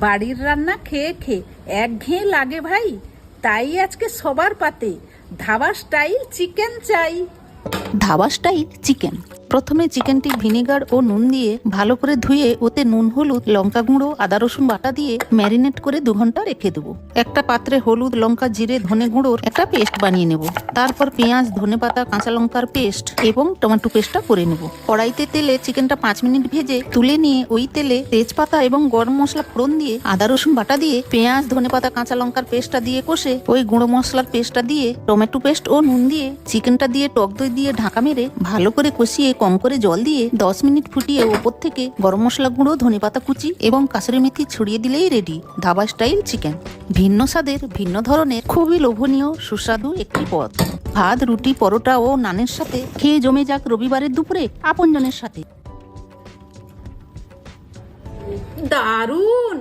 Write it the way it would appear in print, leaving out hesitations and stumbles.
বাড়ির রান্না খেয়ে খেয়ে একঘেয়ে লাগে ভাই, তাই আজকে সবার পাতে ধাবা স্টাইল চিকেন চাই। Dhaba style chicken. প্রথমে চিকেনটি ভিনেগার ও নুন দিয়ে ভালো করে ধুয়ে ওতে নুন, হলুদ, লঙ্কা গুঁড়ো, আদা রসুন বাটা দিয়ে ম্যারিনেট করে 2 ঘন্টা রেখে দেবো। একটা পাত্রে হলুদ, লঙ্কা, জিরে, ধনে গুঁড়োর একটা পেস্ট বানিয়ে নেব। তারপর পেঁয়াজ, ধনেপাতা, কাঁচা লঙ্কার পেস্ট এবং টমেটো পেস্টটা করে নেব। কড়াইতে তেলে চিকেনটা 5 মিনিট ভেজে তুলে নিয়ে ওই তেলে তেজপাতা এবং গরম মশলা ফোড়ন দিয়ে আদা রসুন বাটা দিয়ে পেঁয়াজ, ধনেপাতা, কাঁচা লঙ্কার পেস্টটা দিয়ে কষে ওই গুঁড়ো মশলার পেস্টটা দিয়ে টমেটো পেস্ট ও নুন দিয়ে চিকেনটা দিয়ে টক দই দিয়ে ঢাকা মেরে ভালো করে কষিয়ে কম করে জল দিয়ে 10 মিনিট ফুটিয়ে ওপর থেকে গরম মশলা গুঁড়ো, ধনেপাতা কুচি এবং কাসুরি মেথি ছড়িয়ে দিলেই রেডি ধাবা স্টাইল চিকেন। ভিন্ন স্বাদের, ভিন্ন ধরনের, খুবই লোভনীয় সুস্বাদু একটি পদ। ভাত, রুটি, পরোটা ও নানের সাথে খেয়ে জমে যাক রবিবারের দুপুরে আপনজনের সাথে। দারুণ।